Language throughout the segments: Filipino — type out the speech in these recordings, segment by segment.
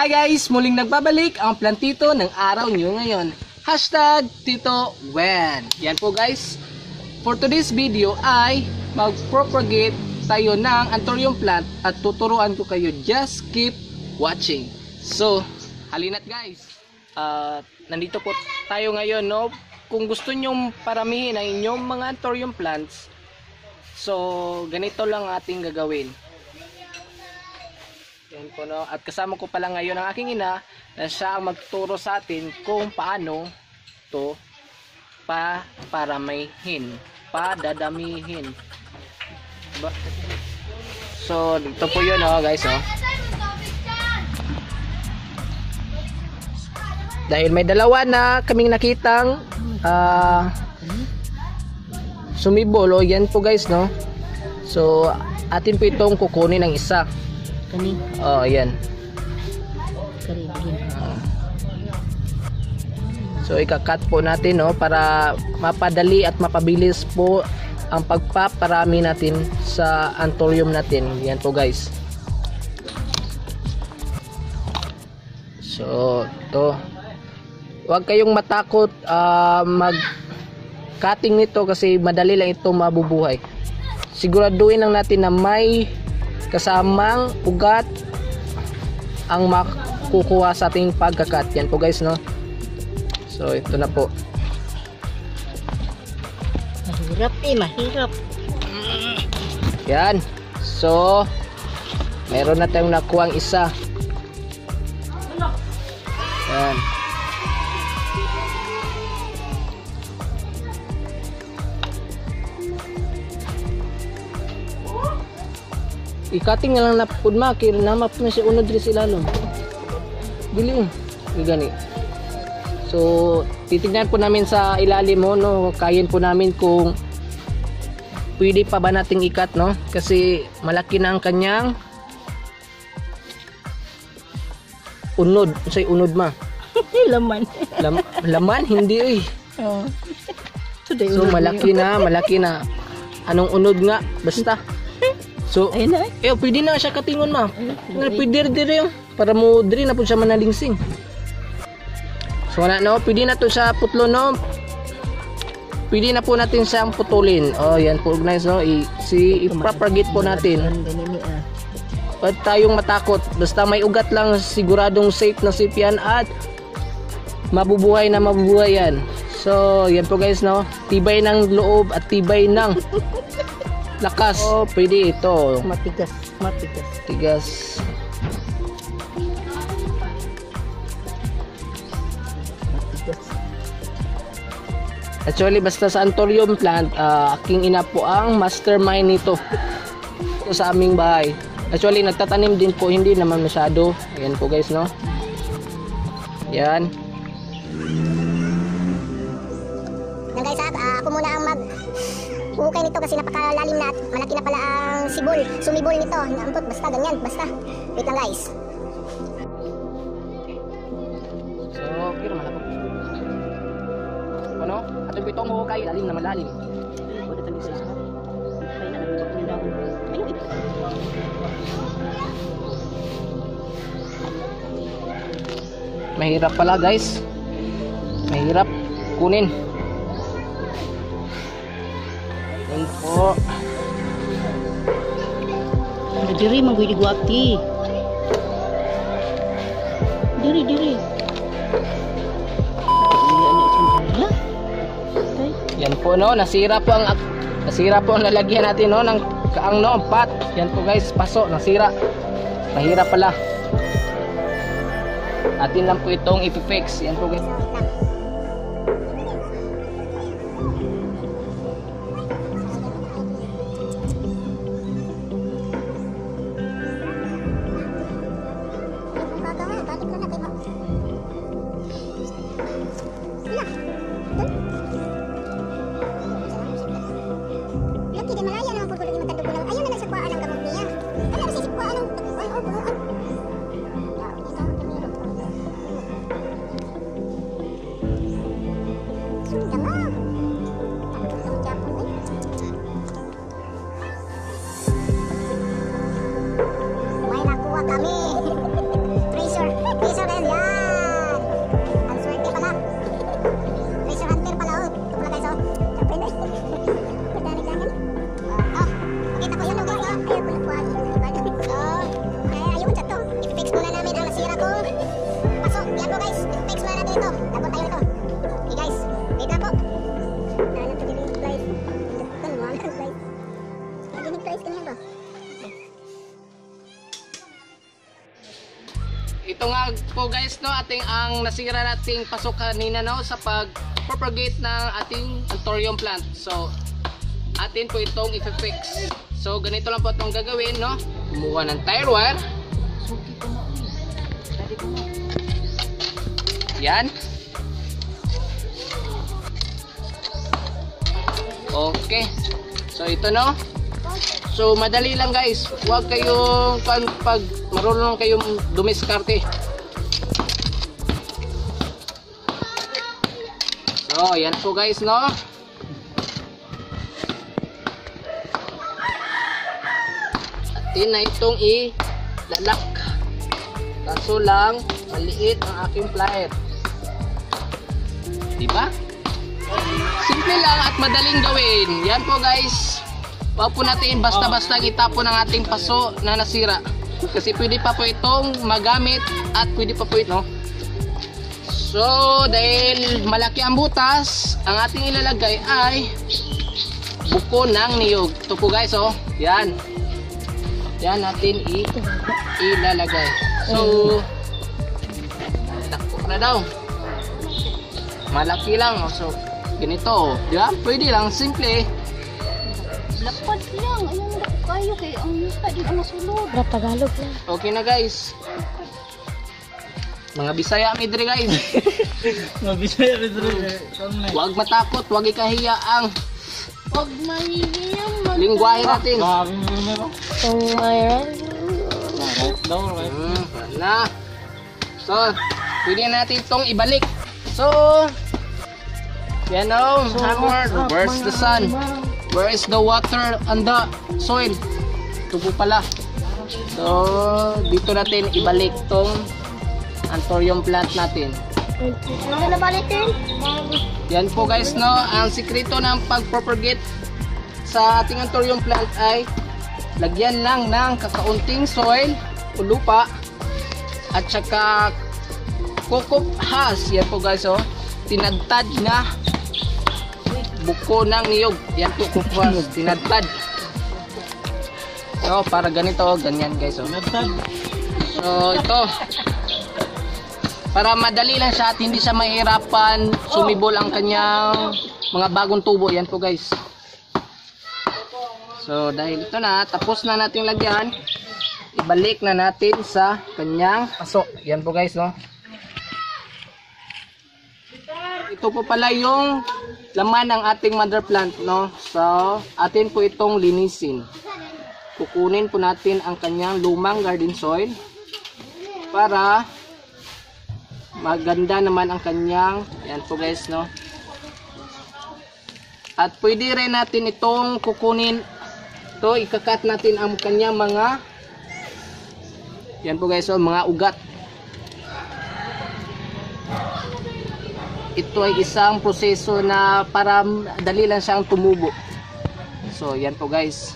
Hi guys! Muling nagbabalik ang plantito ng araw nyo ngayon. Hashtag Tito Wen. Yan po guys. For today's video ay mag-propagate tayo ng Anthurium plant at tuturuan ko kayo. Just keep watching. So, halina't guys. Nandito po tayo ngayon, no? Kung gusto nyong paramihin ang inyong mga Anthurium plants, so ganito lang ating gagawin. Yan po, no? At kasama ko pala ngayon ang aking ina na siya ang magtuturo sa atin kung paano to paparamihin, padadamihin. So dito po yun, oh, guys, oh. Dahil may dalawa na kaming nakitang sumibol, oh, yan po guys, no? So atin po itong kukunin ng isa. Kani. Oh, ayan. So ika-cut po natin, no, para mapadali at mapabilis po ang pagpaparami natin sa Anthurium natin. Yan po guys. So to, huwag kayong matakot mag-cutting nito kasi madali lang ito mabubuhay. Siguraduhin lang natin na may kasamang ugat ang makukuha sa ating pagkakat. Yan po guys, no? So ito na po. Mahirap mahirap. Yan. So meron na tayong nakuhang isa. Yan. I-cutting na lang na pud makir na map na si unod diri sila no. Dili gani. So titingnan po namin sa ilalim mo, no, kayin po namin kung pwede pa ba nating ikat, no, kasi malaki na ang kanyang unod. Say unod ma. Laman. Laman hindi Oh. So malaki na. Anong unod nga basta. So, pwede na siya katingon, ma. Pwede diri yung para mo diri na po siya manalingsing. So wala, no, pwede na to sa putlo, no. Pwede na po natin siyang putulin. Oh, yan po guys, no. I-propagate po natin. Huwag tayong matakot. Basta may ugat lang, siguradong safe na safe yan at mabubuhay na mabubuhay yan. So, yan po guys, no. Tibay ng loob at tibay ng lakas. Oh, pwede ito. Matigas. Tigas. Actually, basta sa Anthurium plant, aking ina po ang mastermind nito. Ito sa aming bahay. Actually, nagtatanim din po, hindi naman masyado. Ayan po guys, no. Yan. Yan guys, ako muna ang uhukay nito kasi napakalalim na at malaki na pala ang sumibol nito. Nampot, basta ganyan, basta. Wait lang guys. So, kira malapot. Ano? At yung pitong uhukay, lalim na malalim. Mahirap pala guys. Mahirap kunin. Yan po. Diri magwidi guwapti. Diri. Yan po, no, nasira po ang lalagyan natin, no, ng kaang, no, pat. Yan po guys, paso, nasira. Mahirap pala. Atin lang po itong i-fix. Yan po guys. May nakuha kami. Treasure. Nako. Ano to yung flies? Kan mo ang flies. Lagi ni flies kanyan ba? Ito nga po guys no, ating ang nasira nating pasok kanina no sa pag-propagate ng ating Anthurium plant. So atin po itong i-fix. So ganito lang po itong gagawin no. Kumuha ng tire wire. Yan. Okay. So ito no. So madali lang guys. Huwag kayong pag marunong kayong dumiskarte. So yan po guys no. Atin na itong ilalak. Kaso lang maliit ang aking plier. Diba? Simple lang at madaling gawin. Yan po guys. Huwag po natin basta-basta itapon ang ating paso na nasira. Kasi pwede pa po itong magamit at pwede pa po ito. So dahil malaki ang butas, ang ating ilalagay ay buko ng niyog. Ito po guys oh. Yan. Yan natin ilalagay. So takpo na daw. Malaki lang oh. So ganito, di ba? Pwede lang, simple. Lapad lang. Ayun na kayo kay ang tadi ang masulod. Tagalog lang. Okay na guys. Mga Bisaya midre guys. Mga Bisaya midre. Huwag matakot, huwag ikahiya ang Pag mahihiyang lingwahe natin. Kung mayroon. Right daw, right. Na. So, pwede natin itong ibalik. So, yan o, hammer, where's the sun? Where is the water and the soil? Ito po pala. So, dito natin ibalik tong Anthurium plant natin. Ano na balitin? Yan po guys no, ang sikreto ng pag-propagate sa ating Anthurium plant ay lagyan lang ng kakaunting soil o lupa at saka coco husk. Yan po guys oh, tinadtad na buko ng niyog. Yan po coco husk, tinadtad. So para ganito, ganyan guys oh. So ito para madali lang siya at hindi siya mahirapan sumibol ang kanyang mga bagong tubo. Yan po guys. So dahil ito na, tapos na natin lagyan, ibalik na natin sa kanyang paso. Yan po guys no. Ito po pala yung laman ng ating mother plant no. So atin po itong linisin. Kukunin po natin ang kanyang lumang garden soil para maganda naman ang kanyang, yan po guys no. At pwede rin natin itong kukunin to, ikakat natin ang kanyang mga, yan po guys so, mga ugat. Ito ay isang proseso na para dali lang siyang tumubo. So yan po guys.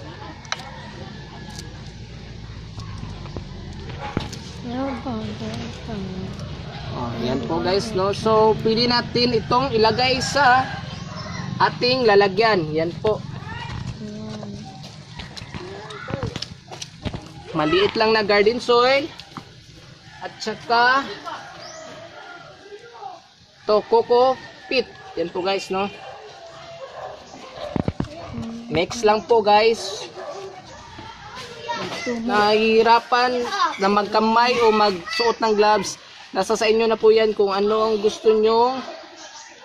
Oh, yan po guys no. So pwede natin itong ilagay sa ating lalagyan. Yan po. Maliit lang na garden soil at saka to coco peat. Yan po guys no. Mix lang po guys. Nahihirapan na magkamay o magsuot ng gloves, nasa sa inyo na po yan kung ano ang gusto nyo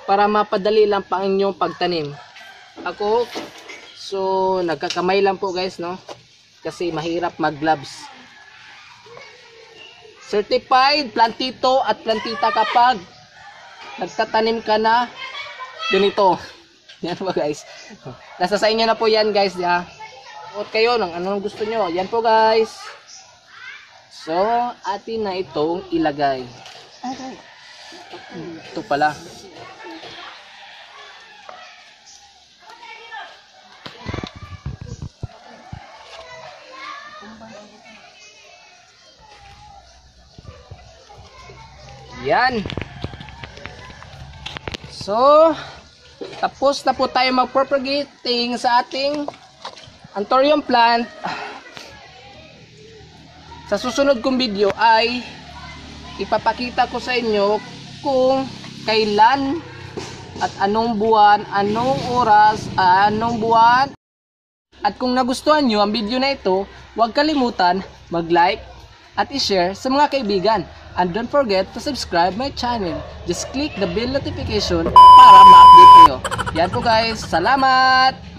para mapadali lang pa ang inyong pagtanim. Ako, so nagkakamay lang po guys no, kasi mahirap mag gloves. Certified plantito at plantita kapag nagtatanim ka na ganito. Yan po guys, nasa sa inyo na po yan guys ya. Suot kayo ng anong gusto nyo. Yan po guys. So atin na itong ilagay. Ito pala. Yan. So Tapos na po tayo mag-propagating sa ating anthurium plant. Sa susunod kong video ay ipapakita ko sa inyo kung kailan at anong buwan, anong oras, anong buwan. At kung nagustuhan nyo ang video na ito, huwag kalimutan mag-like at i-share sa mga kaibigan. And don't forget to subscribe my channel. Just click the bell notification para ma-update kayo. Yan po guys. Salamat!